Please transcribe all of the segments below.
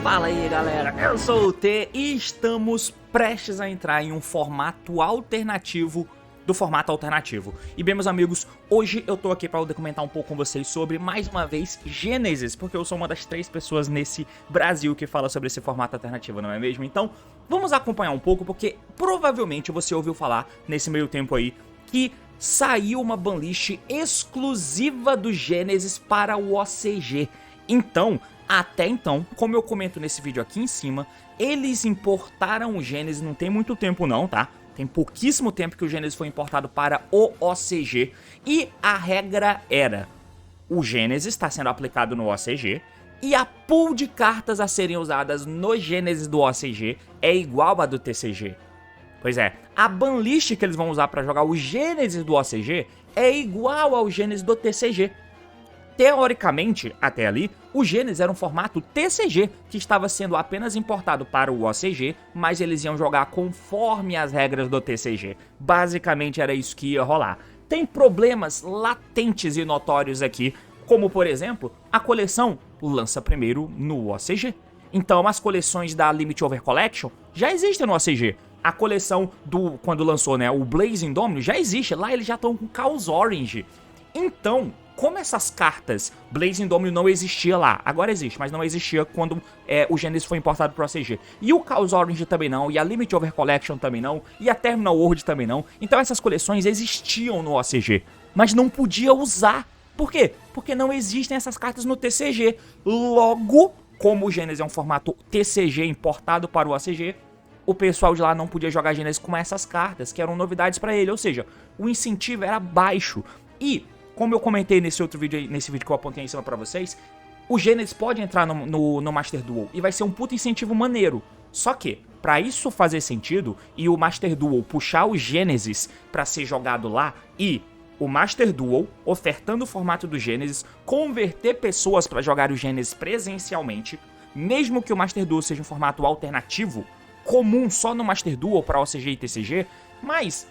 Fala aí galera, eu sou o T e estamos prestes a entrar em um formato alternativo do formato alternativo. E bem meus amigos, hoje eu tô aqui para documentar um pouco com vocês sobre, mais uma vez, Genesis, porque eu sou uma das 3 pessoas nesse Brasil que fala sobre esse formato alternativo, não é mesmo? Então, vamos acompanhar um pouco, porque provavelmente você ouviu falar, nesse meio tempo aí, que saiu uma banlist exclusiva do Genesis para o OCG. Então, até então, como eu comento nesse vídeo aqui em cima, eles importaram o Genesis, não tem muito tempo não, tá? Tem pouquíssimo tempo que o Genesis foi importado para o OCG. E a regra era, o Genesis está sendo aplicado no OCG e a pool de cartas a serem usadas no Genesis do OCG é igual a do TCG. Pois é, a banlist que eles vão usar para jogar o Genesis do OCG é igual ao Genesis do TCG. Teoricamente, até ali, o Genesis era um formato TCG, que estava sendo apenas importado para o OCG, mas eles iam jogar conforme as regras do TCG. Basicamente era isso que ia rolar. Tem problemas latentes e notórios aqui, como por exemplo, a coleção lança primeiro no OCG. Então as coleções da Limit Over Collection já existem no OCG. A coleção do, quando lançou, né, o Blazing Domino já existe, lá eles já estão com Chaos Orange. Então, como essas cartas, Blazing Domino não existia lá, agora existe, mas não existia quando o Genesis foi importado para o OCG. E o Chaos Orange também não, e a Limit Over Collection também não, e a Terminal World também não. Então essas coleções existiam no OCG, mas não podia usar. Por quê? Porque não existem essas cartas no TCG. Logo, como o Genesis é um formato TCG importado para o OCG, o pessoal de lá não podia jogar Genesis com essas cartas, que eram novidades para ele, ou seja, o incentivo era baixo. E como eu comentei nesse outro vídeo, nesse vídeo que eu apontei em cima pra vocês, o Genesis pode entrar no Master Duel e vai ser um puta incentivo maneiro. Só que, pra isso fazer sentido e o Master Duel puxar o Genesis pra ser jogado lá e o Master Duel, ofertando o formato do Genesis, converter pessoas pra jogar o Genesis presencialmente, mesmo que o Master Duel seja um formato alternativo, comum só no Master Duel pra OCG e TCG, mas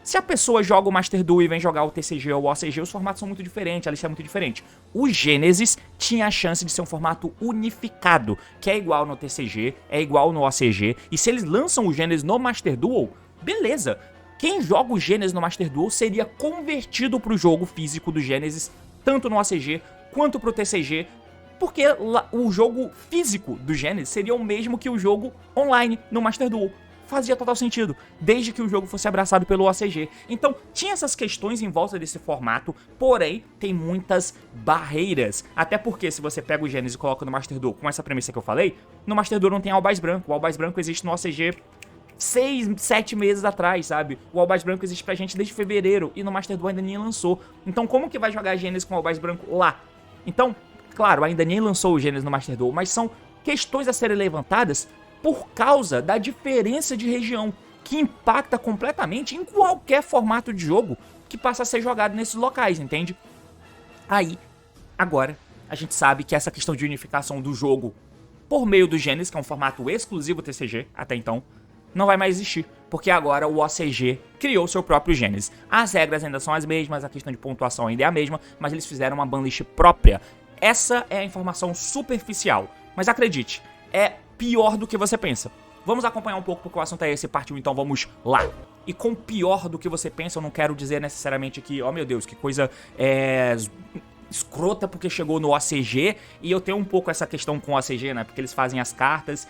se a pessoa joga o Master Duel e vem jogar o TCG ou o OCG, os formatos são muito diferentes, a lista é muito diferente. O Genesis tinha a chance de ser um formato unificado, que é igual no TCG, é igual no OCG, e se eles lançam o Genesis no Master Duel, beleza. Quem joga o Genesis no Master Duel seria convertido para o jogo físico do Genesis, tanto no OCG quanto pro TCG, porque o jogo físico do Genesis seria o mesmo que o jogo online no Master Duel. Fazia total sentido, desde que o jogo fosse abraçado pelo OCG. Então, tinha essas questões em volta desse formato, porém, tem muitas barreiras. Até porque, se você pega o Genesis e coloca no Master Duel com essa premissa que eu falei, no Master Duel não tem Albaz Branco. O Albaz Branco existe no OCG 6, 7 meses atrás, sabe? O Albaz Branco existe pra gente desde fevereiro, e no Master Duel ainda nem lançou. Então, como que vai jogar Genesis com o Albaz Branco lá? Então, claro, ainda nem lançou o Genesis no Master Duel, mas são questões a serem levantadas por causa da diferença de região, que impacta completamente em qualquer formato de jogo que passa a ser jogado nesses locais, entende? Aí, agora, a gente sabe que essa questão de unificação do jogo por meio do Genesis, que é um formato exclusivo TCG até então, não vai mais existir, porque agora o OCG criou seu próprio Genesis. As regras ainda são as mesmas, a questão de pontuação ainda é a mesma, mas eles fizeram uma banlist própria. Essa é a informação superficial, mas acredite, é pior do que você pensa. Vamos acompanhar um pouco porque o assunto é esse, partiu, então vamos lá. E com pior do que você pensa, eu não quero dizer necessariamente que, oh meu Deus, que coisa escrota porque chegou no OCG, e eu tenho um pouco essa questão com o OCG, né, porque eles fazem as cartas,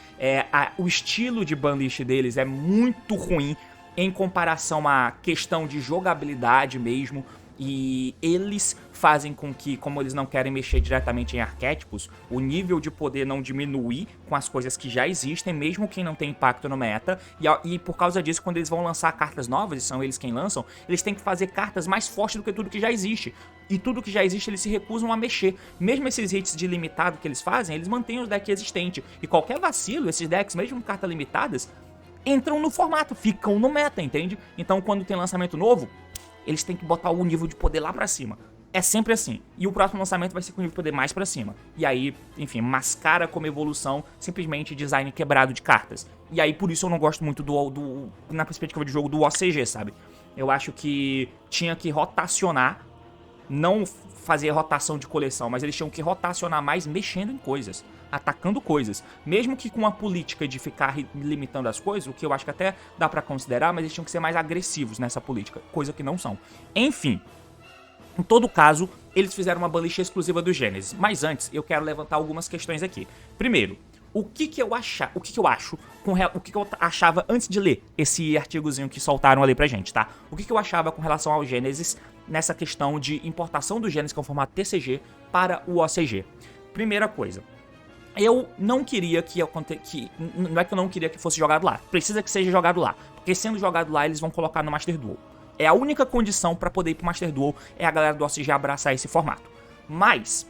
o estilo de banlist deles é muito ruim em comparação à questão de jogabilidade mesmo. E eles fazem com que, como eles não querem mexer diretamente em arquétipos, o nível de poder não diminui com as coisas que já existem, mesmo quem não tem impacto no meta. E por causa disso, quando eles vão lançar cartas novas, e são eles quem lançam, eles têm que fazer cartas mais fortes do que tudo que já existe. E tudo que já existe eles se recusam a mexer. Mesmo esses hits de limitado que eles fazem, eles mantêm os decks existentes. E qualquer vacilo, esses decks, mesmo com cartas limitadas, entram no formato, ficam no meta, entende? Então quando tem lançamento novo, eles têm que botar o nível de poder lá pra cima. É sempre assim. E o próximo lançamento vai ser com o nível de poder mais pra cima. E aí, enfim, mascara como evolução simplesmente design quebrado de cartas. E aí, por isso eu não gosto muito na perspectiva de jogo do OCG, sabe? Eu acho que tinha que rotacionar, não fazer rotação de coleção, mas eles tinham que rotacionar mais mexendo em coisas, atacando coisas. Mesmo que com a política de ficar limitando as coisas, o que eu acho que até dá pra considerar, mas eles tinham que ser mais agressivos nessa política, coisa que não são. Enfim, em todo caso, eles fizeram uma banlist exclusiva do Genesis. Mas antes, eu quero levantar algumas questões aqui. Primeiro, o que eu achava antes de ler esse artigozinho que soltaram ali pra gente, tá? O que eu achava com relação ao Genesis nessa questão de importação do Genesis com formato TCG para o OCG. Primeira coisa, eu não queria não é que eu não queria que fosse jogado lá, precisa que seja jogado lá, porque sendo jogado lá eles vão colocar no Master Duel. É a única condição pra poder ir pro Master Duel é a galera do OCG abraçar esse formato. Mas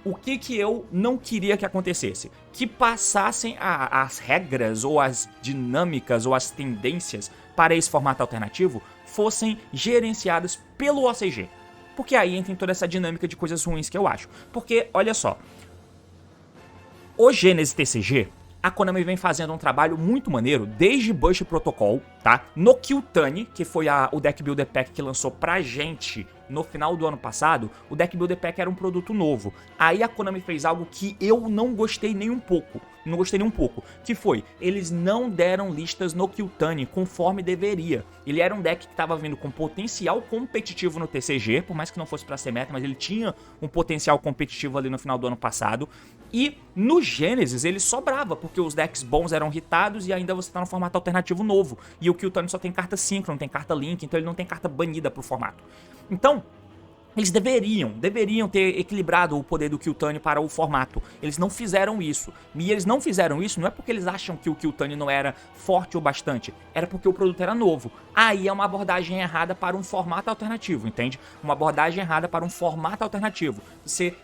o que eu não queria que acontecesse? Que passassem as regras, ou as dinâmicas, ou as tendências para esse formato alternativo fossem gerenciadas pelo OCG. Porque aí entra em toda essa dinâmica de coisas ruins que eu acho. Porque, olha só, o Genesis TCG, a Konami vem fazendo um trabalho muito maneiro desde Burst Protocol, tá? No Kyutani, que foi o Deck Builder Pack que lançou pra gente no final do ano passado, o Deck Builder Pack era um produto novo. Aí a Konami fez algo que eu não gostei nem um pouco. Não gostei nem um pouco. Que foi, eles não deram listas no Kyutani conforme deveria. Ele era um deck que estava vindo com potencial competitivo no TCG, por mais que não fosse pra ser meta, mas ele tinha um potencial competitivo ali no final do ano passado. E no Genesis ele sobrava, porque os decks bons eram hitados e ainda você tá no formato alternativo novo. E o Kyutani só tem carta Synchro, não tem carta Link, então ele não tem carta banida pro formato. Então, eles deveriam ter equilibrado o poder do Kyutani para o formato. Eles não fizeram isso. E eles não fizeram isso não é porque eles acham que o Kyutani não era forte o bastante. Era porque o produto era novo. Aí é uma abordagem errada para um formato alternativo, entende? Uma abordagem errada para um formato alternativo. Você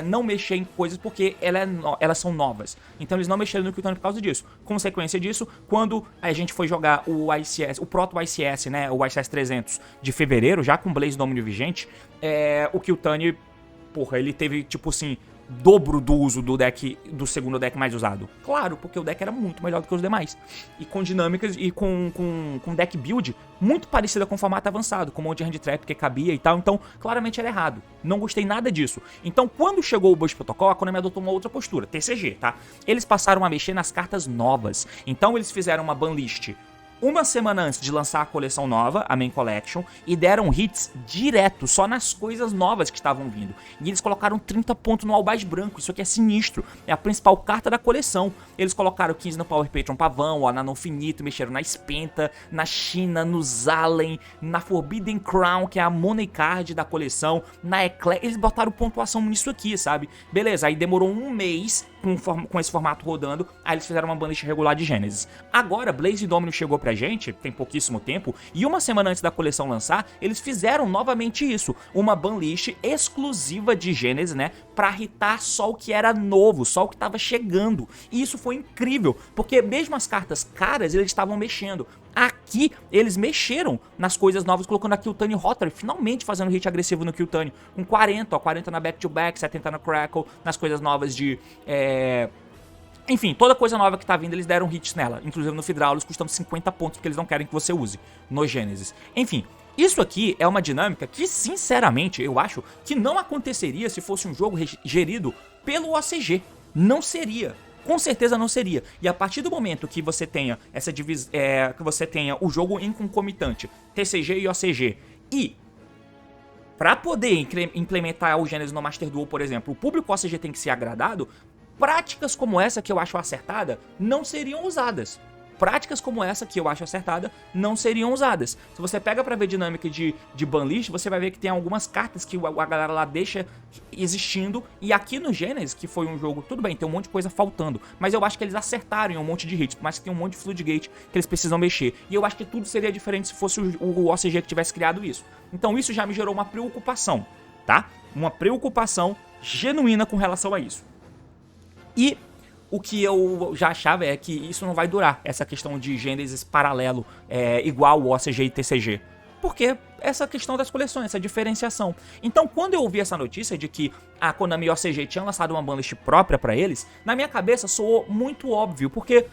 não mexer em coisas porque elas são novas. Então eles não mexeram no Kyutani por causa disso. Consequência disso, quando a gente foi jogar o ICS, o Proto ICS, né, o ICS 300 de fevereiro, já com Blaze Domínio vigente, o Kyutani, porra, ele teve, tipo assim, dobro do uso do segundo deck mais usado. Claro, porque o deck era muito melhor do que os demais. E com dinâmicas e com deck build muito parecida com o formato avançado, com um monte de hand trap que cabia e tal. Então, claramente era errado. Não gostei nada disso. Então, quando chegou o Burst Protocol, a Konami adotou uma outra postura, TCG, tá? Eles passaram a mexer nas cartas novas. Então, eles fizeram uma banlist uma semana antes de lançar a coleção nova, a Main Collection, e deram hits direto, só nas coisas novas que estavam vindo. E eles colocaram 30 pontos no Albaz branco, isso aqui é sinistro, é a principal carta da coleção. Eles colocaram 15 no Power Patron Pavão, ó, na Não Finito, mexeram na Spenta, na China, no Zalen, na Forbidden Crown, que é a Money Card da coleção, na Eclair, eles botaram pontuação nisso aqui, sabe? Beleza, aí demorou um mês com esse formato rodando, aí eles fizeram uma banlist regular de Genesis. Agora, Blaze Domino chegou pra gente, tem pouquíssimo tempo, e uma semana antes da coleção lançar, eles fizeram novamente isso, uma banlist exclusiva de Genesis, né, pra hitar só o que era novo, só o que tava chegando. E isso foi incrível, porque mesmo as cartas caras, eles estavam mexendo. Aqui, eles mexeram nas coisas novas, colocando aqui o Kyutani Rotary, finalmente fazendo hit agressivo no Kyutani, com 40, ó, 40 na back-to-back, 70 na Crackle, nas coisas novas de... Enfim, toda coisa nova que tá vindo, eles deram hits nela, inclusive no Fidraulos, custando 50 pontos, porque eles não querem que você use no Genesis. Enfim, isso aqui é uma dinâmica que, sinceramente, eu acho que não aconteceria se fosse um jogo gerido pelo OCG. Não seria. Com certeza não seria. E a partir do momento que você tenha essa divisão, que você tenha o jogo em concomitante, TCG e OCG, e para poder implementar o Genesis no Master Duel, por exemplo, o público OCG tem que ser agradado, práticas como essa que eu acho acertada não seriam usadas. Práticas como essa que eu acho acertada não seriam usadas. Se você pega pra ver dinâmica de banlist, você vai ver que tem algumas cartas que a galera lá deixa existindo. E aqui no Genesis, que foi um jogo, tudo bem, tem um monte de coisa faltando, mas eu acho que eles acertaram em um monte de hits, mas tem um monte de Floodgate que eles precisam mexer. E eu acho que tudo seria diferente se fosse o OCG que tivesse criado isso. Então isso já me gerou uma preocupação, tá? Uma preocupação genuína com relação a isso. E o que eu já achava é que isso não vai durar, essa questão de Genesis paralelo, igual o OCG e TCG. Porque essa questão das coleções, essa diferenciação. Então, quando eu ouvi essa notícia de que a Konami e o OCG tinham lançado uma banlist própria pra eles, na minha cabeça soou muito óbvio, porque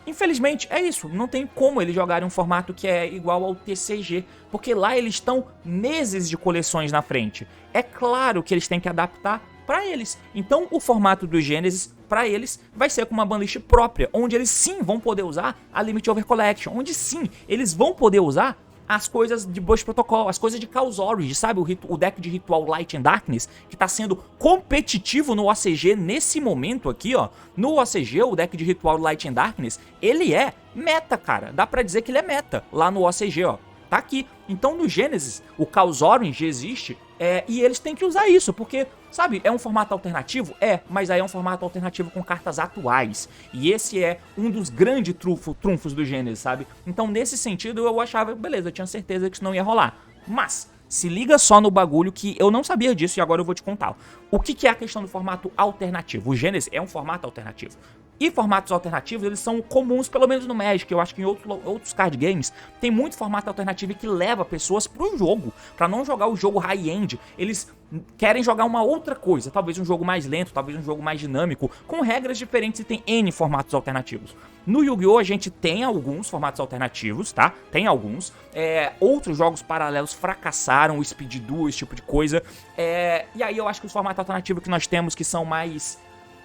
infelizmente é isso, não tem como eles jogarem um formato que é igual ao TCG, porque lá eles estão meses de coleções na frente. É claro que eles têm que adaptar pra eles. Então o formato do Genesis pra eles vai ser com uma banlist própria, onde eles sim vão poder usar a Limit Over Collection, onde sim eles vão poder usar as coisas de Burst Protocol, as coisas de Chaos Origin, sabe? O deck de Ritual Light and Darkness, que tá sendo competitivo no OCG nesse momento aqui, ó. No OCG, o deck de Ritual Light and Darkness, ele é meta, cara. Dá pra dizer que ele é meta lá no OCG, ó. Tá aqui. Então no Genesis, o Chaos Orange existe, e eles têm que usar isso, porque, sabe, é um formato alternativo? Mas aí é um formato alternativo com cartas atuais. E esse é um dos grandes trunfos do Genesis, sabe? Então nesse sentido eu achava, beleza, eu tinha certeza que isso não ia rolar. Mas se liga só no bagulho que eu não sabia disso e agora eu vou te contar. O que é a questão do formato alternativo? O Genesis é um formato alternativo. E formatos alternativos, eles são comuns, pelo menos no Magic. Eu acho que em outros card games tem muito formato alternativo que leva pessoas pro jogo, pra não jogar o jogo high-end. Eles querem jogar uma outra coisa, talvez um jogo mais lento, talvez um jogo mais dinâmico, com regras diferentes, e tem N formatos alternativos. No Yu-Gi-Oh! A gente tem alguns formatos alternativos, tá? Tem alguns. Outros jogos paralelos fracassaram, o Speed Duel, esse tipo de coisa. E aí eu acho que os formatos alternativos que nós temos, que são mais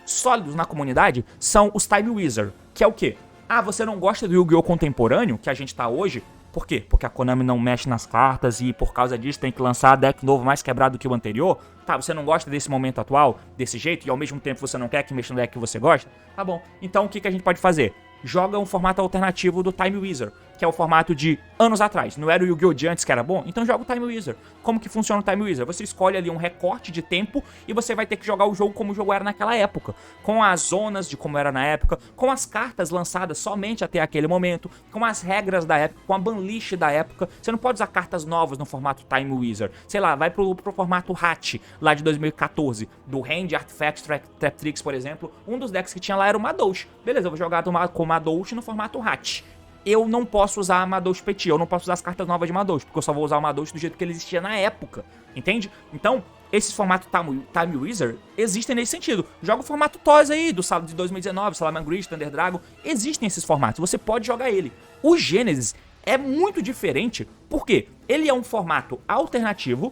sólidos na comunidade, são os Time Wizard, que é o quê? Ah, você não gosta do Yu-Gi-Oh! Contemporâneo, que a gente tá hoje? Por quê? Porque a Konami não mexe nas cartas e por causa disso tem que lançar deck novo mais quebrado do que o anterior? Tá, você não gosta desse momento atual, desse jeito, e ao mesmo tempo você não quer que mexa no deck que você gosta? Tá bom, então o que a gente pode fazer? Joga um formato alternativo do Time Wizard, que é o formato de anos atrás. Não era o Yu-Gi-Oh! De antes que era bom? Então joga o Time Wizard. Como que funciona o Time Wizard? Você escolhe ali um recorte de tempo e você vai ter que jogar o jogo como o jogo era naquela época. Com as zonas de como era na época, com as cartas lançadas somente até aquele momento, com as regras da época, com a banlist da época. Você não pode usar cartas novas no formato Time Wizard. Sei lá, vai pro formato Hatch, lá de 2014, do Hand, Artifacts, Trap Tricks, por exemplo. Um dos decks que tinha lá era o Madouche. Beleza, eu vou jogar com o Madouche no formato Hatch. Eu não posso usar Madouche Petit, eu não posso usar as cartas novas de Madouche, porque eu só vou usar o Madouche do jeito que ele existia na época, entende? Então, esses formatos Time Wizard existem nesse sentido. Joga o formato Toys aí, do de 2019, Salaman Grid, Thunder Dragon, existem esses formatos, você pode jogar ele. O Genesis é muito diferente, porque ele é um formato alternativo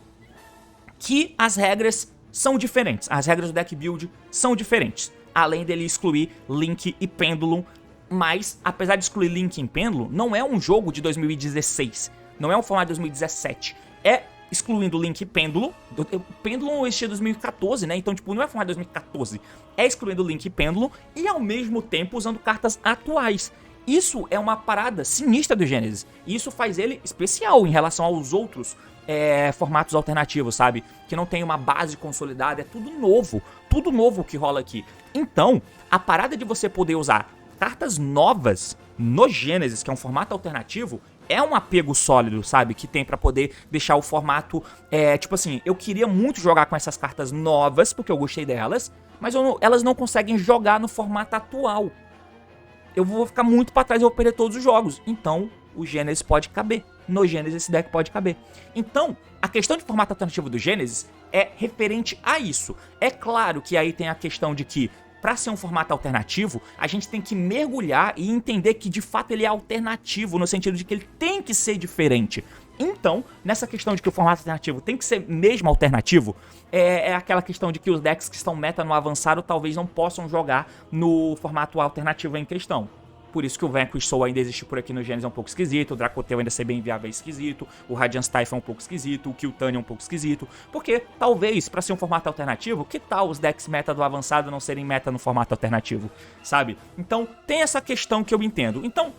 que as regras são diferentes, as regras do deck build são diferentes, além dele excluir Link e Pendulum. Mas, apesar de excluir Link em Pendulum, não é um jogo de 2016. Não é um formato de 2017. É excluindo Link e Pendulum. Pendulum existia em 2014, né? Então, tipo, não é formato de 2014. É excluindo Link e Pendulum e, ao mesmo tempo, usando cartas atuais. Isso é uma parada sinistra do Genesis. E isso faz ele especial em relação aos outros formatos alternativos, sabe? Que não tem uma base consolidada. É tudo novo que rola aqui. Então, a parada de você poder usar cartas novas no Genesis, que é um formato alternativo, é um apego sólido, sabe? Que tem pra poder deixar o formato, tipo assim, eu queria muito jogar com essas cartas novas, porque eu gostei delas, mas elas não conseguem jogar no formato atual. Eu vou ficar muito pra trás e vou perder todos os jogos. Então, o Genesis pode caber. No Genesis esse deck pode caber. Então, a questão de formato alternativo do Genesis é referente a isso. É claro que aí tem a questão de que, para ser um formato alternativo, a gente tem que mergulhar e entender que de fato ele é alternativo, no sentido de que ele tem que ser diferente. Então, nessa questão de que o formato alternativo tem que ser mesmo alternativo, é aquela questão de que os decks que estão meta no avançado talvez não possam jogar no formato alternativo em questão. Por isso que o Vanquish Soul ainda existe por aqui no Genesis, é um pouco esquisito, o Dracoteu ainda ser bem viável é esquisito, o Radiance Typhon é um pouco esquisito, o Kiltania é um pouco esquisito, porque talvez, pra ser um formato alternativo, que tal os decks meta do avançado não serem meta no formato alternativo, sabe? Então, tem essa questão que eu entendo. Então,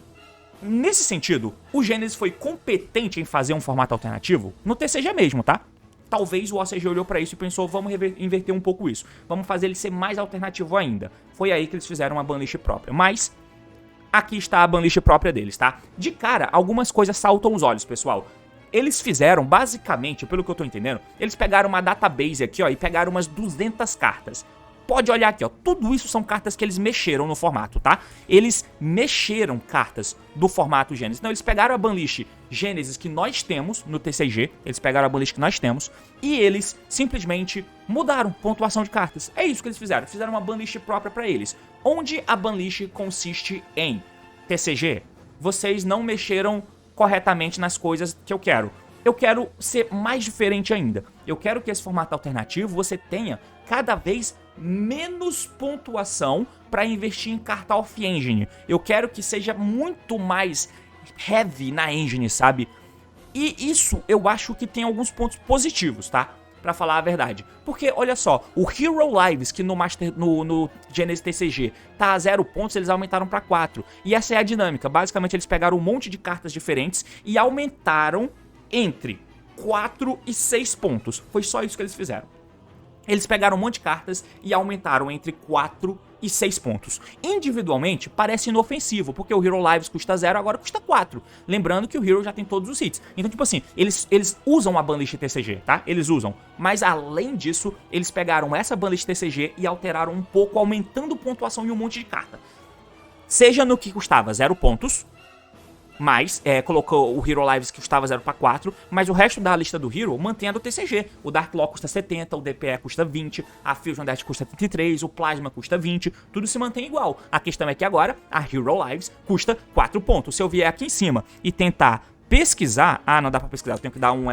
nesse sentido, o Genesis foi competente em fazer um formato alternativo no TCG mesmo, tá? Talvez o OCG olhou pra isso e pensou, vamos inverter um pouco isso, vamos fazer ele ser mais alternativo ainda. Foi aí que eles fizeram uma banlist própria, mas aqui está a banlist própria deles, tá? De cara, algumas coisas saltam os olhos, pessoal. Eles fizeram, basicamente, pelo que eu tô entendendo, eles pegaram uma database aqui, ó, e pegaram umas 200 cartas. pode olhar aqui, ó, tudo isso são cartas que eles mexeram no formato, tá? Eles mexeram cartas do formato Genesis. Então eles pegaram a banlist Genesis que nós temos no TCG, eles pegaram a banlist que nós temos, e eles simplesmente mudaram pontuação de cartas. É isso que eles fizeram, fizeram uma banlist própria pra eles. Onde a banlist consiste em TCG, vocês não mexeram corretamente nas coisas que eu quero. Eu quero ser mais diferente ainda. Eu quero que esse formato alternativo você tenha cada vez menos pontuação para investir em carta off-engine. Eu quero que seja muito mais heavy na engine, sabe? E isso eu acho que tem alguns pontos positivos, tá? Pra falar a verdade. Porque, olha só, o Hero Lives, que no Genesis TCG tá a 0 pontos, eles aumentaram pra 4. E essa é a dinâmica. Basicamente, eles pegaram um monte de cartas diferentes e aumentaram entre 4 e 6 pontos. Foi só isso que eles fizeram. Eles pegaram um monte de cartas e aumentaram entre 4 e 6 pontos. Individualmente, parece inofensivo, porque o Hero Lives custa 0, agora custa 4. Lembrando que o Hero já tem todos os hits. Então, tipo assim, eles usam a banlist TCG, tá? Eles usam. Mas, além disso, eles pegaram essa banlist TCG e alteraram um pouco, aumentando pontuação em um monte de carta. Seja no que custava 0 pontos, mas colocou o Hero Lives que custava 0 para 4, mas o resto da lista do Hero mantendo o TCG. O Dark Law custa 70, o DPE custa 20, a Fusion Death custa 33, o Plasma custa 20, tudo se mantém igual. A questão é que agora a Hero Lives custa 4 pontos. Se eu vier aqui em cima e tentar pesquisar... Ah, não dá pra pesquisar, eu tenho que dar um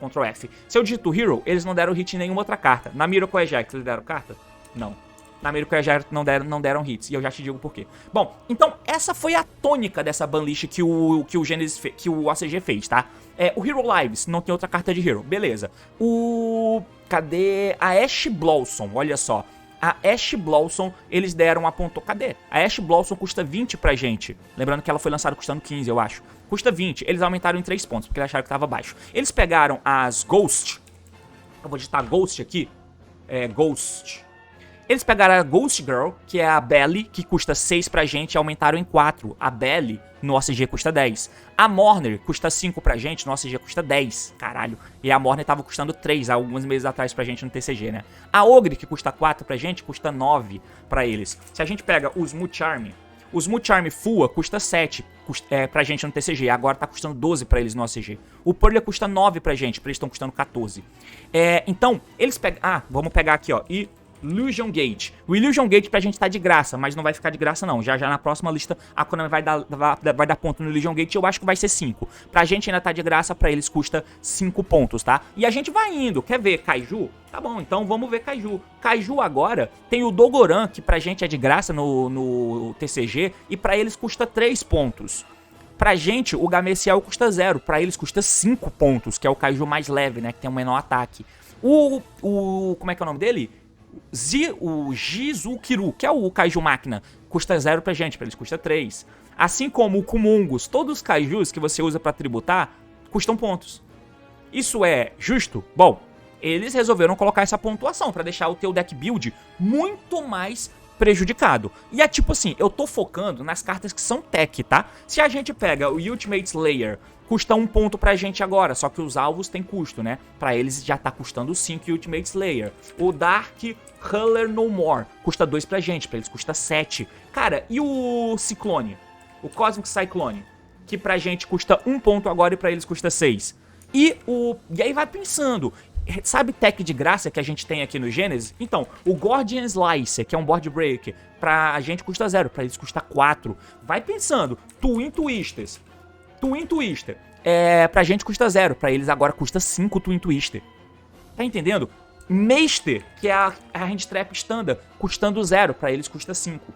Ctrl F. Se eu digito Hero, eles não deram hit em nenhuma outra carta. Na Miracle Ajax eles deram carta? Não. Na Miracle Ajax não deram hits, e eu já te digo por quê. Bom, então essa foi a tônica dessa banlist que o Genesis que o ACG fez, tá? O Hero Lives não tem outra carta de Hero, beleza. Cadê? A Ash Blossom, olha só. A Ash Blossom, eles deram a ponto... Cadê? A Ash Blossom custa 20 pra gente. Lembrando que ela foi lançada custando 15, eu acho. Custa 20, eles aumentaram em 3 pontos, porque eles acharam que tava baixo. Eles pegaram as Ghost. Eu vou digitar Ghost aqui. Ghost. Eles pegaram a Ghost Girl, que é a Belly, que custa 6 pra gente, e aumentaram em 4. A Belly no OCG custa 10. A Morner custa 5 pra gente, no OCG custa 10. Caralho. E a Morner tava custando 3 há alguns meses atrás pra gente no TCG, né? A Ogre, que custa 4 pra gente, custa 9 pra eles. Se a gente pega os Smooth Charm Fua custa 7 pra gente no TCG, agora tá custando 12 pra eles no OCG. O Purlia custa 9 pra gente, eles estão custando 14. Então, eles pegam... Ah, vamos pegar aqui, ó. Illusion Gate. O Illusion Gate pra gente tá de graça, mas não vai ficar de graça não. Já na próxima lista a Konami vai dar ponto no Illusion Gate, eu acho que vai ser 5. Pra gente ainda tá de graça, pra eles custa 5 pontos, tá? E a gente vai indo. Quer ver Kaiju? Tá bom, então vamos ver Kaiju. Kaiju agora tem o Dogoran, que pra gente é de graça no TCG, e pra eles custa 3 pontos. Pra gente, o Gameciel custa 0, pra eles custa 5 pontos, que é o Kaiju mais leve, né, que tem um menor ataque. Como é que é o nome dele? O Jizukiru, que é o Kaiju Máquina, custa 0 pra gente, pra eles custa 3. Assim como o Kumungus, todos os Kaijus que você usa pra tributar, custam pontos. Isso é justo? Bom, eles resolveram colocar essa pontuação pra deixar o teu deck build muito mais prejudicado. E é tipo assim, eu tô focando nas cartas que são tech, tá? Se a gente pega o Ultimate Slayer, custa 1 ponto pra gente agora, só que os alvos tem custo, né? Pra eles já tá custando 5 Ultimate Slayer. O Dark Color No More custa 2 pra gente, pra eles custa 7. Cara, e o Ciclone? O Cosmic Cyclone, que pra gente custa 1 ponto agora e pra eles custa 6. E aí vai pensando... Sabe tech de graça que a gente tem aqui no Genesis? Então, o Gordian Slicer, que é um board breaker, pra gente custa 0, pra eles custa 4. Vai pensando, Twin Twister, pra gente custa 0, pra eles agora custa 5 Twin Twister. Tá entendendo? Meister, que é a Hand Trap Standard, custando 0, pra eles custa 5.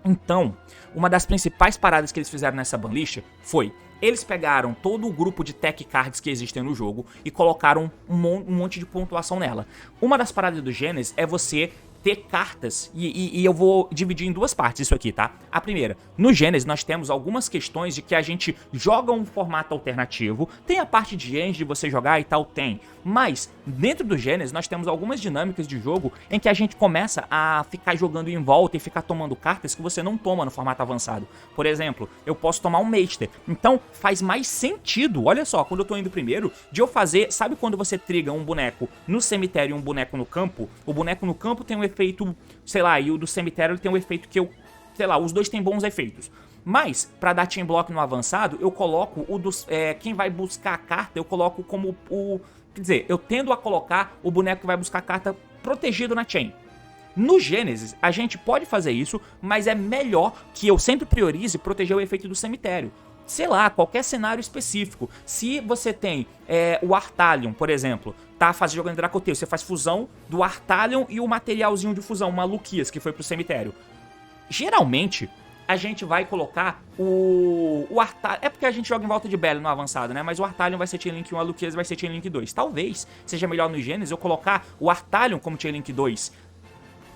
Então, uma das principais paradas que eles fizeram nessa banlist foi... Eles pegaram todo o grupo de tech cards que existem no jogo e colocaram um monte de pontuação nela. Uma das paradas do Genesis é você ter cartas, e eu vou dividir em 2 partes isso aqui, tá? A primeira, no Genesis nós temos algumas questões de que a gente joga um formato alternativo, tem a parte de engine de você jogar e tal, tem, mas dentro do Genesis nós temos algumas dinâmicas de jogo em que a gente começa a ficar jogando em volta e ficar tomando cartas que você não toma no formato avançado. Por exemplo, eu posso tomar um Meister. Então faz mais sentido, olha só, quando eu tô indo primeiro, de eu fazer, sabe quando você triga um boneco no cemitério e um boneco no campo? O boneco no campo tem um efeito, sei lá, e o do cemitério ele tem um efeito que eu, sei lá, os dois têm bons efeitos. Mas, pra dar Chain Block no avançado, eu coloco o dos... quem vai buscar a carta, eu coloco como o... Quer dizer, eu tendo a colocar o boneco que vai buscar a carta protegido na Chain. No Genesis, a gente pode fazer isso, mas é melhor que eu sempre priorize proteger o efeito do cemitério. Sei lá, qualquer cenário específico. Se você tem o Artalion, por exemplo, tá jogando Dracoteio, você faz fusão do Artalion e o materialzinho de fusão, uma Luquias, que foi pro cemitério. Geralmente, a gente vai colocar o Artalion... É porque a gente joga em volta de Belly no avançado, né? Mas o Artalion vai ser Chainlink 1, a Luquias vai ser Chainlink 2. Talvez seja melhor no Genesis eu colocar o Artalion como Chainlink 2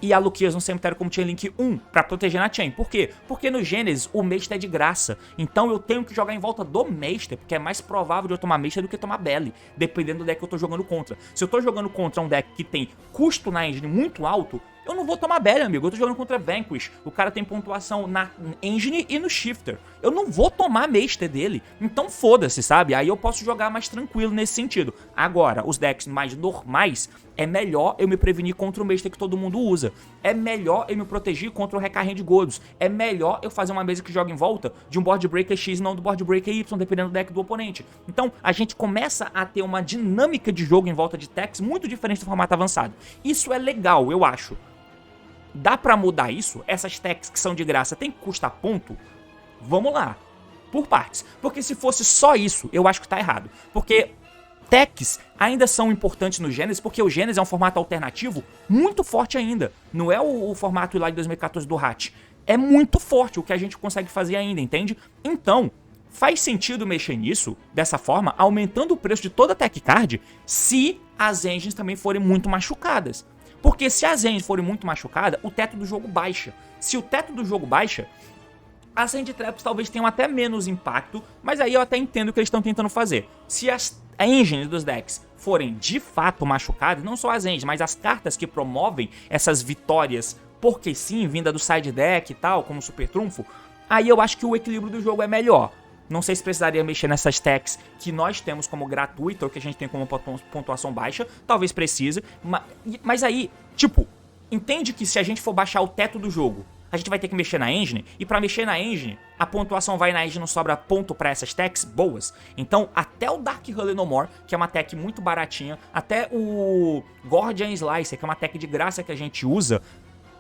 e a Luquias no cemitério como Chainlink 1 pra proteger na Chain. Por quê? Porque no Genesis o Meister é de graça. Então eu tenho que jogar em volta do Meister, porque é mais provável de eu tomar Meister do que tomar Belly, dependendo do deck que eu tô jogando contra. Se eu tô jogando contra um deck que tem custo na engine muito alto, eu não vou tomar Belly, amigo. Eu tô jogando contra Vanquish. O cara tem pontuação na engine e no shifter. Eu não vou tomar Meister dele. Então foda-se, sabe? Aí eu posso jogar mais tranquilo nesse sentido. Agora, os decks mais normais, é melhor eu me prevenir contra o Meister que todo mundo usa. É melhor eu me proteger contra o Recurrent Godos. É melhor eu fazer uma mesa que joga em volta de um Board Breaker X e não do Board Breaker Y, dependendo do deck do oponente. Então, a gente começa a ter uma dinâmica de jogo em volta de decks muito diferente do formato avançado. Isso é legal, eu acho. Dá pra mudar isso? Essas techs que são de graça tem que custar ponto? Vamos lá. Por partes. Porque se fosse só isso, eu acho que tá errado. Porque techs ainda são importantes no Genesis, porque o Genesis é um formato alternativo muito forte ainda. Não é o formato lá de 2014 do Hatch. É muito forte o que a gente consegue fazer ainda, entende? Então, faz sentido mexer nisso, dessa forma, aumentando o preço de toda a tech card, se as engines também forem muito machucadas. Porque se as engines forem muito machucadas, o teto do jogo baixa. Se o teto do jogo baixa, as hand traps talvez tenham até menos impacto, mas aí eu até entendo o que eles estão tentando fazer. Se as engines dos decks forem de fato machucadas, não só as engines, mas as cartas que promovem essas vitórias, porque sim, vinda do side deck e tal, como super trunfo, aí eu acho que o equilíbrio do jogo é melhor. Não sei se precisaria mexer nessas techs que nós temos como gratuita ou que a gente tem como pontuação baixa. Talvez precise. Mas aí, tipo, entende que se a gente for baixar o teto do jogo, a gente vai ter que mexer na engine. E pra mexer na engine, a pontuação vai na engine, não sobra ponto pra essas techs boas. Então, até o Dark Hully No More, que é uma tech muito baratinha, até o Gordian Slicer, que é uma tech de graça que a gente usa.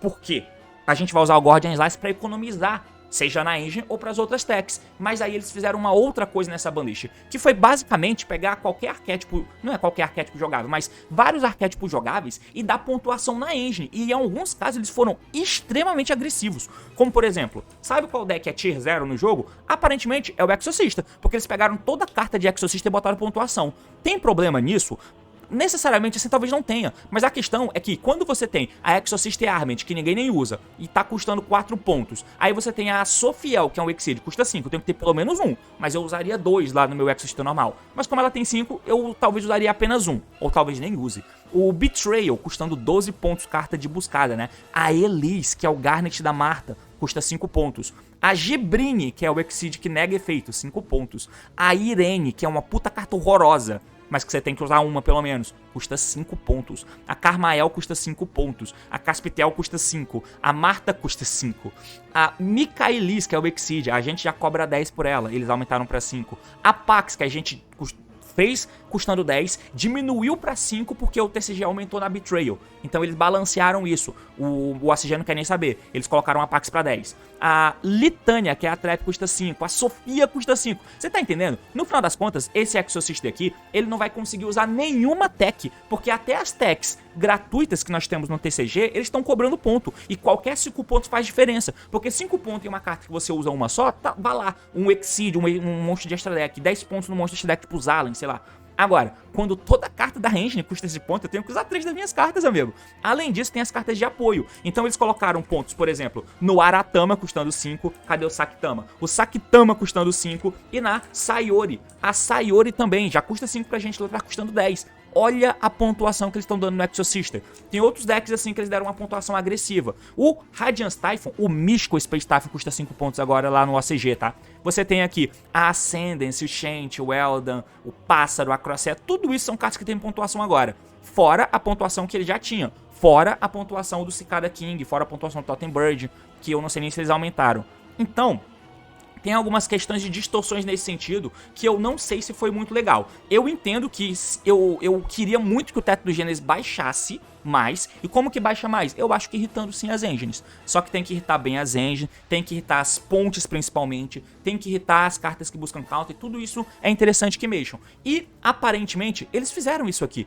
Por quê? A gente vai usar o Gordian Slicer pra economizar, seja na engine ou para as outras techs. Mas aí eles fizeram uma outra coisa nessa banlist, que foi basicamente pegar qualquer arquétipo, não é qualquer arquétipo jogável, mas vários arquétipos jogáveis e dar pontuação na engine. E em alguns casos eles foram extremamente agressivos. Como por exemplo, sabe qual deck é tier 0 no jogo? Aparentemente é o Exorcista, porque eles pegaram toda a carta de Exorcista e botaram pontuação. Tem problema nisso? Necessariamente assim talvez não tenha, mas a questão é que quando você tem a Exorcist Armament, que ninguém nem usa, e tá custando 4 pontos, aí você tem a Sophiel, que é um Exceed, custa 5, eu tenho que ter pelo menos um, mas eu usaria 2 lá no meu Exorcist normal, mas como ela tem 5, eu talvez usaria apenas um, ou talvez nem use. O Betrayal, custando 12 pontos, carta de buscada, né? A Elise, que é o Garnet da Marta, custa 5 pontos. A Gibrine, que é o Exceed que nega efeito, 5 pontos. A Irene, que é uma puta carta horrorosa, mas que você tem que usar uma pelo menos, custa 5 pontos. A Carmael custa 5 pontos. A Caspitel custa 5. A Marta custa 5. A Michaelis, que é o Exceed, a gente já cobra 10 por ela, eles aumentaram pra 5. A Pax, que a gente fez custando 10, diminuiu pra 5 porque o TCG aumentou na Betrayal. Então eles balancearam isso. O ACG não quer nem saber. Eles colocaram a Pax pra 10. A Litânia, que é a Trap, custa 5. A Sofia custa 5. Você tá entendendo? No final das contas, esse Exorcist aqui, ele não vai conseguir usar nenhuma tech, porque até as techs gratuitas que nós temos no TCG, eles estão cobrando ponto. E qualquer 5 pontos faz diferença. Porque 5 pontos em uma carta que você usa uma só, tá, vai lá. Um Exceed, um monstro de extra deck. 10 pontos no monstro de extra deck, tipo Zalen, sei lá. Agora, quando toda carta da engine custa esse ponto, eu tenho que usar 3 das minhas cartas, amigo. Além disso, tem as cartas de apoio. Então eles colocaram pontos, por exemplo, no Aratama custando 5. Cadê o Saktama? O Saktama custando 5. E na Sayori. A Sayori também já custa 5 pra gente, ela tá custando 10. olha a pontuação que eles estão dando no Exorcister. Tem outros decks assim que eles deram uma pontuação agressiva. O Radiance Typhon, o Mystical Space Typhon custa 5 pontos agora lá no OCG, tá? Você tem aqui a Ascendance, o Shant, o Eldan, o Pássaro, a Crosshair, tudo isso são cartas que tem pontuação agora. Fora a pontuação que ele já tinha. Fora a pontuação do Cicada King, fora a pontuação do Totem Bird, que eu não sei nem se eles aumentaram. Então, tem algumas questões de distorções nesse sentido que eu não sei se foi muito legal. Eu entendo que eu queria muito que o teto do Gênesis baixasse mais. E como que baixa mais? Eu acho que irritando sim as engines. Só que tem que irritar bem as engines, tem que irritar as pontes principalmente, tem que irritar as cartas que buscam counter, e tudo isso é interessante que mexam. E, aparentemente, eles fizeram isso aqui.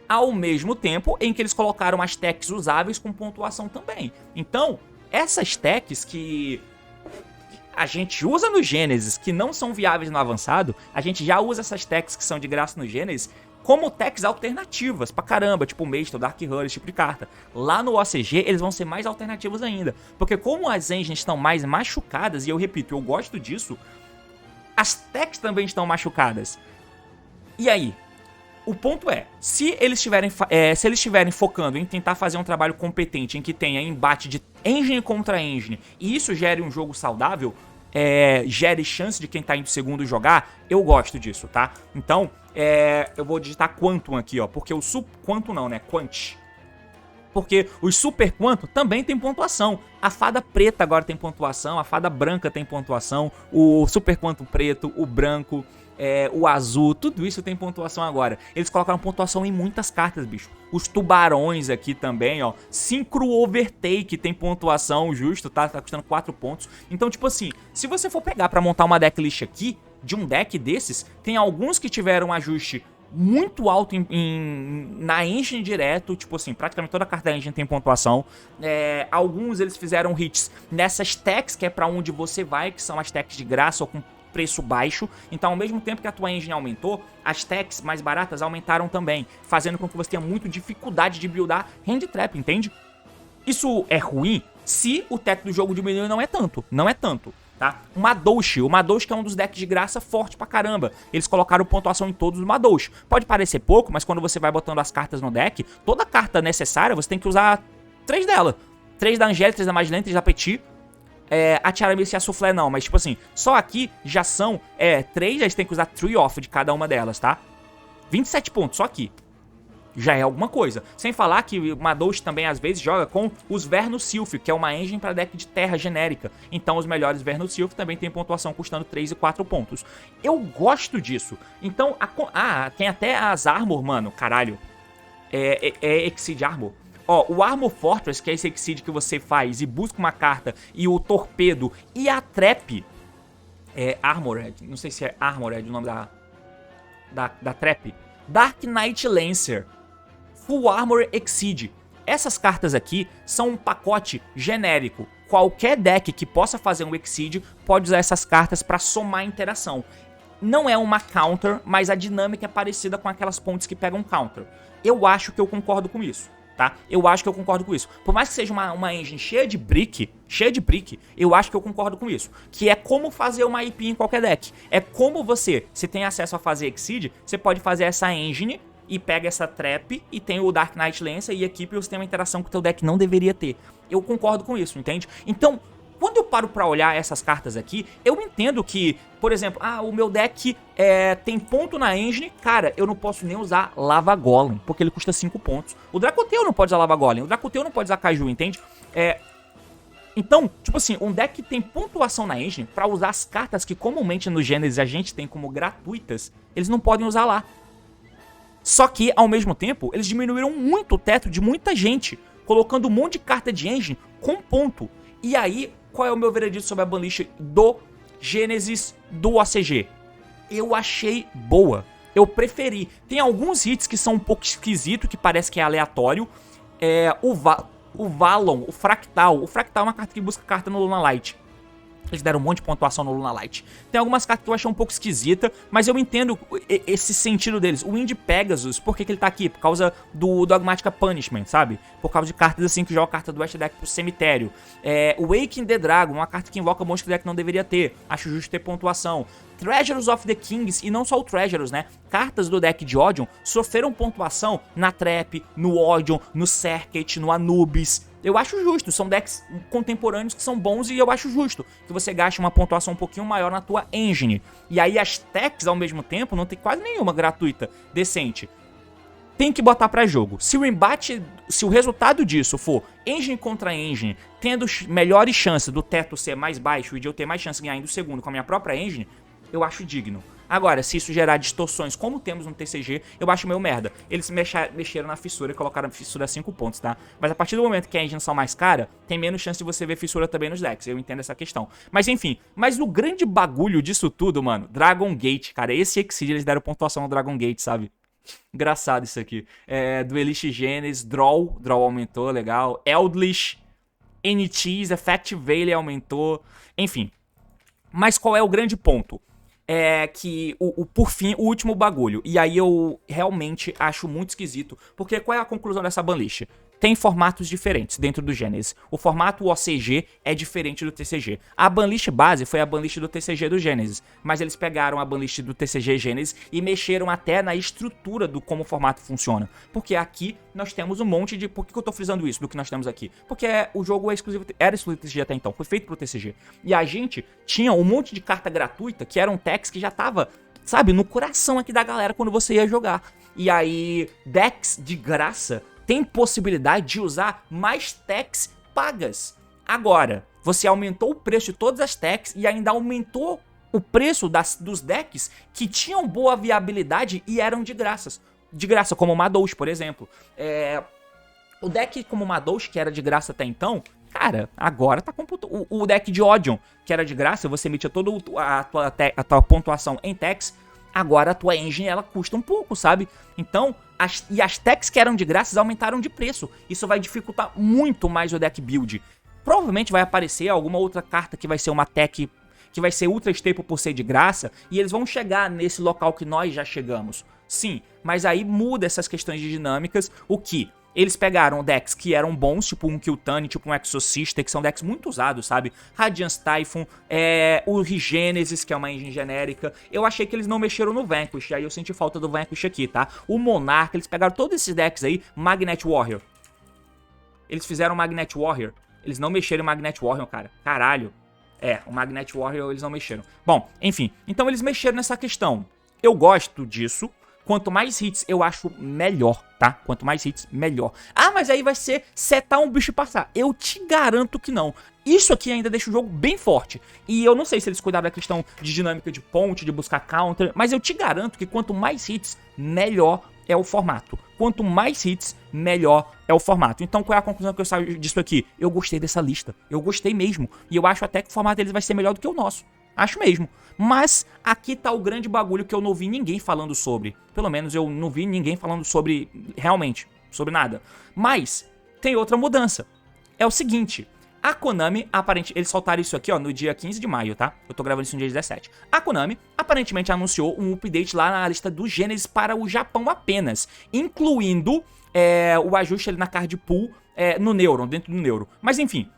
Ao mesmo tempo em que eles colocaram as techs usáveis com pontuação também. Então, essas techs que a gente usa no Gênesis, que não são viáveis no avançado, a gente já usa essas techs que são de graça no Gênesis como techs alternativas pra caramba, tipo Mage, Dark Hull, esse tipo de carta. Lá no OCG eles vão ser mais alternativos ainda, porque como as engines estão mais machucadas, e eu repito, eu gosto disso, as techs também estão machucadas. E aí? O ponto é, se eles estiverem focando em tentar fazer um trabalho competente em que tenha embate de engine contra engine, e isso gere um jogo saudável, gere chance de quem tá indo segundo jogar, eu gosto disso, tá? Então, eu vou digitar Quantum aqui, ó, porque o Quantum não, né? Quant. Porque os Super Quantum também tem pontuação. A Fada Preta agora tem pontuação, a Fada Branca tem pontuação, o Super Quantum Preto, o Branco, o Azul, tudo isso tem pontuação agora. Eles colocaram pontuação em muitas cartas, bicho. Os Tubarões aqui também, ó. Synchro Overtake tem pontuação justo, tá? Tá custando 4 pontos. Então, tipo assim, se você for pegar pra montar uma decklist aqui, de um deck desses, tem alguns que tiveram um ajuste muito alto na engine direto, tipo assim, praticamente toda a carta da engine tem pontuação. Alguns eles fizeram hits nessas techs, que é pra onde você vai, que são as techs de graça ou com preço baixo. Então, ao mesmo tempo que a tua engine aumentou, as techs mais baratas aumentaram também, fazendo com que você tenha muito dificuldade de buildar hand trap, entende? Isso é ruim se o teto do jogo diminuiu, não é tanto, tá? O Madouche que é um dos decks de graça forte pra caramba. Eles colocaram pontuação em todos os Madouche. Pode parecer pouco, mas quando você vai botando as cartas no deck, toda carta necessária você tem que usar 3 dela. 3 da Angélica, 3 da Magdalena, 3 da Petit. A Tiara Missa e a Soufflé não, mas tipo assim, só aqui já são 3, a gente tem que usar 3 off de cada uma delas, tá? 27 pontos, só aqui. Já é alguma coisa. Sem falar que o Madouche também às vezes joga com os Verno-Sylph, que é uma engine para deck de terra genérica. Então os melhores Verno-Sylph também tem pontuação custando 3 e 4 pontos. Eu gosto disso. Então, tem até as Armor, mano, caralho. Exceed Armor. Ó, o Armor Fortress, que é esse Exceed que você faz e busca uma carta, e o Torpedo e a Trap. Armored, não sei se é Armored o nome da Trap. Dark Knight Lancer. Full Armor Exceed. Essas cartas aqui são um pacote genérico. Qualquer deck que possa fazer um Exceed pode usar essas cartas para somar interação. Não é uma counter, mas a dinâmica é parecida com aquelas pontes que pegam counter. Eu acho que eu concordo com isso, tá? Eu acho que eu concordo com isso. Por mais que seja uma engine cheia de brick, eu acho que eu concordo com isso. Que é como fazer uma IP em qualquer deck. É como se tem acesso a fazer Exceed, você pode fazer essa engine e pega essa trap e tem o Dark Knight Lancer e equipe você tem uma interação que o teu deck não deveria ter. Eu concordo com isso, entende? Então, quando eu paro pra olhar essas cartas aqui, eu entendo que, por exemplo, o meu deck tem ponto na engine, cara, eu não posso nem usar Lava Golem, porque ele custa 5 pontos. O Dracoteu não pode usar Lava Golem, o Dracoteu não pode usar Kaiju, entende? Então, tipo assim, um deck que tem pontuação na engine, pra usar as cartas que comumente no Gênesis a gente tem como gratuitas, eles não podem usar lá. Só que, ao mesmo tempo, eles diminuíram muito o teto de muita gente, colocando um monte de carta de engine com ponto. E aí, qual é o meu veredito sobre a banlist do Gênesis do OCG? Eu achei boa. Eu preferi. Tem alguns hits que são um pouco esquisitos, que parece que é aleatório. O Valon, o Fractal. O Fractal é uma carta que busca carta no Luna Light. Eles deram um monte de pontuação no Lunalight. Tem algumas cartas que eu achei um pouco esquisita, mas eu entendo esse sentido deles. O Wind Pegasus, por que ele tá aqui? Por causa do Dogmatica Punishment, sabe? Por causa de cartas assim que jogam a carta do West Deck pro cemitério. O Waking the Dragon, uma carta que invoca monstro que o deck não deveria ter. Acho justo ter pontuação. Treasures of the Kings, e não só o Treasures, né? Cartas do deck de Odium sofreram pontuação na Trap, no Odium, no Circuit, no Anubis. Eu acho justo, são decks contemporâneos que são bons e eu acho justo que você gaste uma pontuação um pouquinho maior na tua engine. E aí as techs, ao mesmo tempo, não tem quase nenhuma gratuita decente. Tem que botar pra jogo. Se o embate, se o resultado disso for engine contra engine, tendo melhores chances do teto ser mais baixo e de eu ter mais chance de ganhar do segundo com a minha própria engine, eu acho digno. Agora, se isso gerar distorções como temos no TCG, eu acho meio merda. Eles mexeram na fissura e colocaram a fissura a 5 pontos, tá? Mas a partir do momento que a engine são mais cara, tem menos chance de você ver fissura também nos decks. Eu entendo essa questão. Mas enfim, mas o grande bagulho disso tudo, mano, Dragon Gate, cara. Esse Exceed, eles deram pontuação no Dragon Gate, sabe? Engraçado isso aqui. Duelist Genesis, Draw aumentou, legal. Eldritch, NTs, Effective Veil aumentou. Enfim. Mas qual é o grande ponto? Que, por fim, o último bagulho. E aí eu realmente acho muito esquisito. Porque qual é a conclusão dessa banlist? Tem formatos diferentes dentro do Genesis. O formato OCG é diferente do TCG. A banlist base foi a banlist do TCG do Genesis. Mas eles pegaram a banlist do TCG Genesis e mexeram até na estrutura do como o formato funciona. Porque aqui nós temos um monte de... Por que eu tô frisando isso do que nós temos aqui? Porque o jogo era exclusivo do TCG até então. Foi feito pro TCG. E a gente tinha um monte de carta gratuita que eram decks que já tava, sabe, no coração aqui da galera quando você ia jogar. E aí, decks de graça tem possibilidade de usar mais techs pagas. Agora, você aumentou o preço de todas as techs e ainda aumentou o preço dos decks que tinham boa viabilidade e eram de graça. De graça, como o Madouche, por exemplo. O deck como o Madouche, que era de graça até então, cara, agora tá com o deck de Odium, que era de graça, você metia toda a tua pontuação em techs. Agora a tua engine, ela custa um pouco, sabe? Então, as techs que eram de graça aumentaram de preço. Isso vai dificultar muito mais o deck build. Provavelmente vai aparecer alguma outra carta que vai ser uma tech que vai ser ultra staple por ser de graça. E eles vão chegar nesse local que nós já chegamos. Sim, mas aí muda essas questões de dinâmicas. O que? Eles pegaram decks que eram bons, tipo um Kiltani, tipo um Exorcista, que são decks muito usados, sabe? Radiance Typhon, o Regenesis, que é uma engine genérica. Eu achei que eles não mexeram no Vanquish, aí eu senti falta do Vanquish aqui, tá? O Monarch, eles pegaram todos esses decks aí, Magnet Warrior. Eles fizeram Magnet Warrior. Eles não mexeram em Magnet Warrior, cara. Caralho. O Magnet Warrior eles não mexeram. Bom, enfim. Então eles mexeram nessa questão. Eu gosto disso. Quanto mais hits, eu acho melhor, tá? Quanto mais hits, melhor. Ah, mas aí vai ser setar um bicho e passar. Eu te garanto que não. Isso aqui ainda deixa o jogo bem forte. E eu não sei se eles cuidaram da questão de dinâmica de ponte, de buscar counter, mas eu te garanto que quanto mais hits, melhor é o formato. Quanto mais hits, melhor é o formato. Então qual é a conclusão que eu saio disso aqui? Eu gostei dessa lista. Eu gostei mesmo. E eu acho até que o formato deles vai ser melhor do que o nosso. Acho mesmo. Mas aqui tá o grande bagulho que eu não vi ninguém falando sobre. Pelo menos eu não vi ninguém falando sobre, realmente, sobre nada. Mas tem outra mudança. É o seguinte, a Konami, aparentemente, eles soltaram isso aqui, ó, no dia 15 de maio, tá? Eu tô gravando isso no dia 17. A Konami, aparentemente, anunciou um update lá na lista do Genesis para o Japão apenas. Incluindo o ajuste ali na card pool no Neuron, dentro do Neuro. Mas enfim...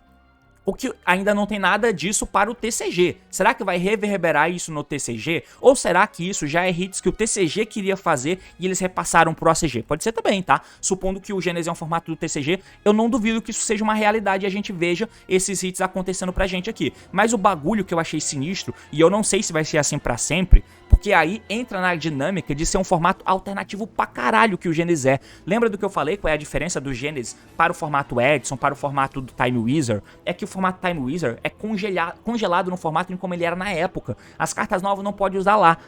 O que ainda não tem nada disso para o TCG. Será que vai reverberar isso no TCG? Ou será que isso já é hits que o TCG queria fazer e eles repassaram pro ACG? Pode ser também, tá? Supondo que o Genesis é um formato do TCG, eu não duvido que isso seja uma realidade e a gente veja esses hits acontecendo pra gente aqui. Mas o bagulho que eu achei sinistro, e eu não sei se vai ser assim pra sempre, porque aí entra na dinâmica de ser um formato alternativo pra caralho que o Genesis é. Lembra do que eu falei? Qual é a diferença do Genesis para o formato Edson, para o formato do Time Wizard? É que o formato Time Wizard é congelado no formato em como ele era na época. As cartas novas não pode usar lá.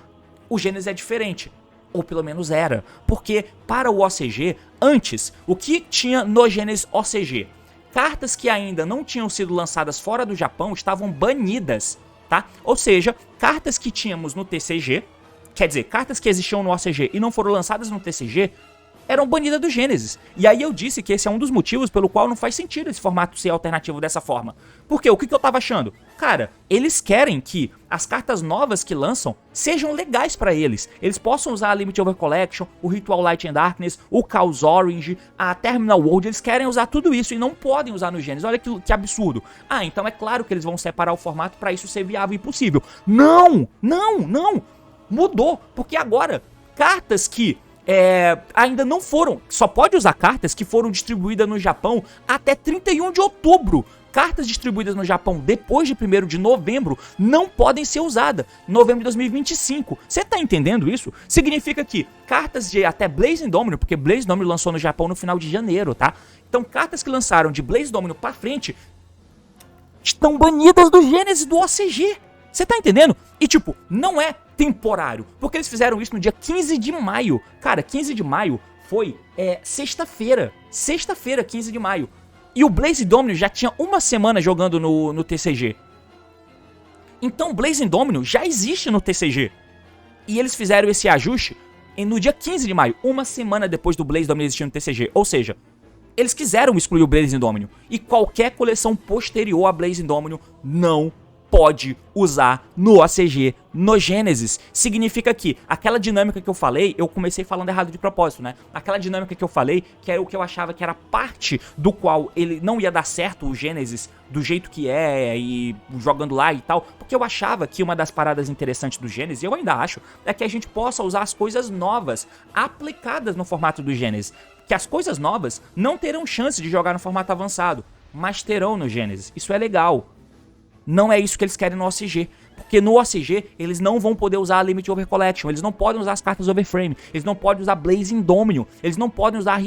O Genesis é diferente. Ou pelo menos era. Porque para o OCG, antes, o que tinha no Genesis OCG? Cartas que ainda não tinham sido lançadas fora do Japão estavam banidas. Tá? Ou seja, cartas que tínhamos no TCG, quer dizer, cartas que existiam no OCG e não foram lançadas no TCG, eram banidas do Genesis. E aí eu disse que esse é um dos motivos pelo qual não faz sentido esse formato ser alternativo dessa forma. Porque o que eu tava achando? Cara, eles querem que as cartas novas que lançam sejam legais pra eles. Eles possam usar a Limit Over Collection, o Ritual Light and Darkness, o Chaos Orange, a Terminal World. Eles querem usar tudo isso e não podem usar no Genesis. Olha que absurdo. Ah, então é claro que eles vão separar o formato pra isso ser viável e possível. Não! Mudou. Porque agora, cartas que ainda não foram... Só pode usar cartas que foram distribuídas no Japão até 31 de outubro. Cartas distribuídas no Japão depois de 1º de novembro não podem ser usadas. Novembro de 2025. Você tá entendendo isso? Significa que cartas de até Blaze Domino, porque Blaze Domino lançou no Japão no final de janeiro, tá? Então cartas que lançaram de Blaze Domino pra frente estão banidas do Genesis do OCG. Você tá entendendo? E tipo, não é temporário, porque eles fizeram isso no dia 15 de maio. Cara, 15 de maio foi sexta-feira. Sexta-feira, 15 de maio. E o Blaze Domino já tinha uma semana jogando no TCG. Então Blaze Domino já existe no TCG. E eles fizeram esse ajuste no dia 15 de maio, uma semana depois do Blaze Domino existir no TCG. Ou seja, eles quiseram excluir o Blaze Domino. E qualquer coleção posterior a Blaze Domino não pode usar no OCG, no Genesis. Significa que aquela dinâmica que eu falei, eu comecei falando errado de propósito, né? Aquela dinâmica que eu falei, que era o que eu achava que era parte do qual ele não ia dar certo o Genesis do jeito que é e jogando lá e tal, porque eu achava que uma das paradas interessantes do Genesis, eu ainda acho, é que a gente possa usar as coisas novas aplicadas no formato do Genesis. Que as coisas novas não terão chance de jogar no formato avançado, mas terão no Genesis. Isso é legal. Não é isso que eles querem no OCG. Porque no OCG, eles não vão poder usar a Limit Over Collection. Eles não podem usar as cartas Overframe. Eles não podem usar Blaze Indominion. Eles não podem usar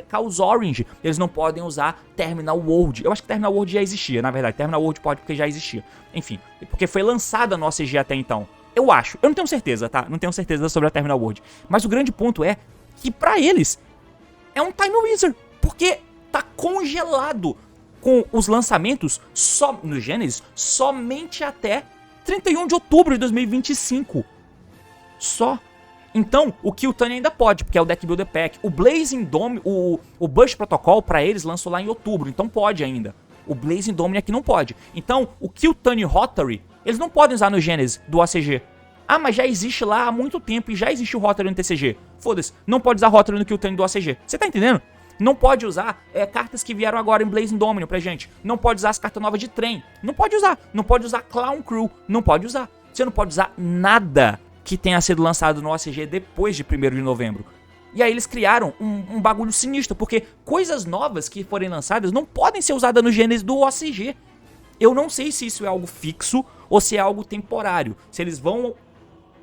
Chaos Orange. Eles não podem usar Terminal World. Eu acho que Terminal World já existia, na verdade. Terminal World pode porque já existia. Enfim, porque foi lançada no OCG até então. Eu acho. Eu não tenho certeza, tá? Não tenho certeza sobre a Terminal World. Mas o grande ponto é que pra eles é um Time Wizard. Porque tá congelado com os lançamentos só no Genesis somente até 31 de outubro de 2025. Só. Então, o Qtani ainda pode, porque é o Deck Builder Pack. O Blazing Dome, o Burst Protocol pra eles lançou lá em outubro, então pode ainda. O Blazing Dome aqui não pode. Então, o Qtani Rotary, eles não podem usar no Genesis do OCG. Ah, mas já existe lá há muito tempo e já existe o Rotary no TCG. Foda-se, não pode usar Rotary no Qtani do OCG. Você tá entendendo? Não pode usar cartas que vieram agora em Blaze Dominion pra gente. Não pode usar as cartas novas de trem. Não pode usar. Não pode usar Clown Crew. Não pode usar. Você não pode usar nada que tenha sido lançado no OCG depois de 1º de novembro. E aí eles criaram um bagulho sinistro, porque coisas novas que forem lançadas não podem ser usadas no Genesis do OCG. Eu não sei se isso é algo fixo ou se é algo temporário. Se eles vão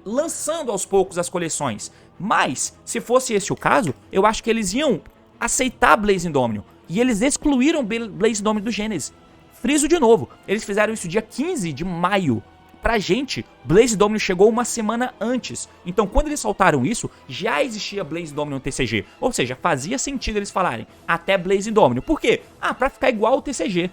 lançando aos poucos as coleções. Mas, se fosse esse o caso, eu acho que eles iam aceitar Blaze Dominion. E eles excluíram Blaze Dominion do Genesis. Friso de novo. Eles fizeram isso dia 15 de maio. Pra gente, Blaze Dominion chegou uma semana antes. Então, quando eles soltaram isso, já existia Blaze Dominion no TCG. Ou seja, fazia sentido eles falarem até Blaze Dominion. Por quê? Ah, pra ficar igual ao TCG.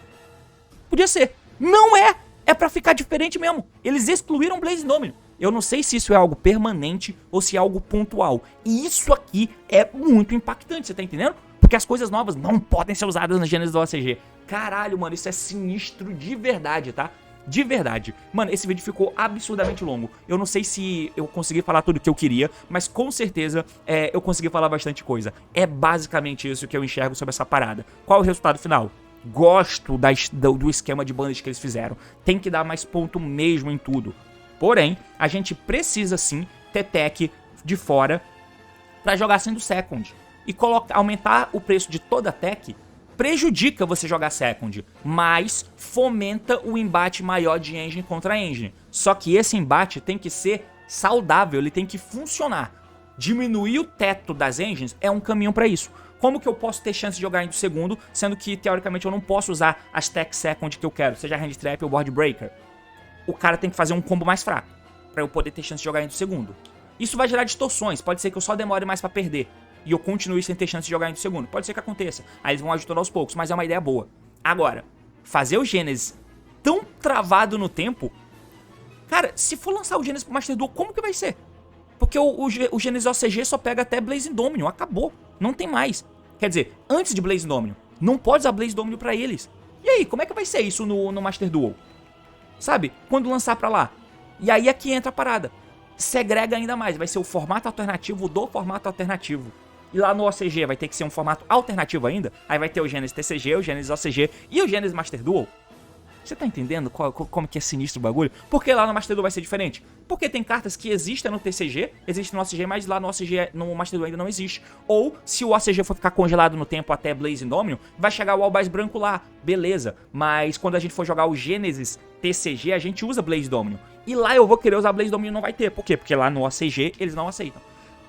Podia ser. Não é! É pra ficar diferente mesmo. Eles excluíram Blaze Dominion. Eu não sei se isso é algo permanente ou se é algo pontual. E isso aqui é muito impactante, você tá entendendo? Porque as coisas novas não podem ser usadas na Genesis do OCG. Caralho, mano, isso é sinistro de verdade, tá? De verdade. Mano, esse vídeo ficou absurdamente longo. Eu não sei se eu consegui falar tudo o que eu queria, mas com certeza eu consegui falar bastante coisa. É basicamente isso que eu enxergo sobre essa parada. Qual é o resultado final? Gosto do esquema de bandit que eles fizeram. Tem que dar mais ponto mesmo em tudo. Porém, a gente precisa sim ter tech de fora pra jogar sendo second. E aumentar o preço de toda a tech prejudica você jogar second, mas fomenta o embate maior de engine contra engine. Só que esse embate tem que ser saudável, ele tem que funcionar. Diminuir o teto das engines é um caminho pra isso. Como que eu posso ter chance de jogar em segundo, sendo que teoricamente eu não posso usar as tech second que eu quero, seja hand trap ou board breaker? O cara tem que fazer um combo mais fraco pra eu poder ter chance de jogar indo segundo. Isso vai gerar distorções, pode ser que eu só demore mais pra perder e eu continue sem ter chance de jogar indo segundo. Pode ser que aconteça, aí eles vão ajustando aos poucos, mas é uma ideia boa. Agora, fazer o Genesis tão travado no tempo... Cara, se for lançar o Genesis pro Master Duel, como que vai ser? Porque o Genesis OCG só pega até Blaze Dominion, acabou. Não tem mais. Quer dizer, antes de Blaze Dominion, não pode usar Blaze Dominion pra eles. E aí, como é que vai ser isso no Master Duel? Sabe? Quando lançar pra lá. E aí aqui entra a parada. Segrega ainda mais, vai ser o formato alternativo do formato alternativo. E lá no OCG vai ter que ser um formato alternativo ainda. Aí vai ter o Genesis TCG, o Genesis OCG e o Genesis Master Duel. Você tá entendendo como que é sinistro o bagulho? Por que lá no Master Duel vai ser diferente? Porque tem cartas que existem no TCG, existem no OCG, mas lá no OCG, no Master Duel ainda não existe. Ou, se o OCG for ficar congelado no tempo até Blaze Dominion, vai chegar o Albaz branco lá, beleza. Mas quando a gente for jogar o Genesis TCG, a gente usa Blaze Dominion. E lá eu vou querer usar Blaze Dominion e não vai ter. Por quê? Porque lá no OCG eles não aceitam.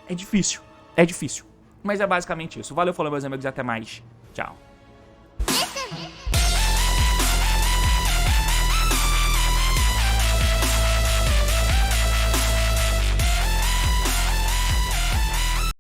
É difícil, é difícil. Mas é basicamente isso. Valeu, falou meus amigos, até mais. Tchau.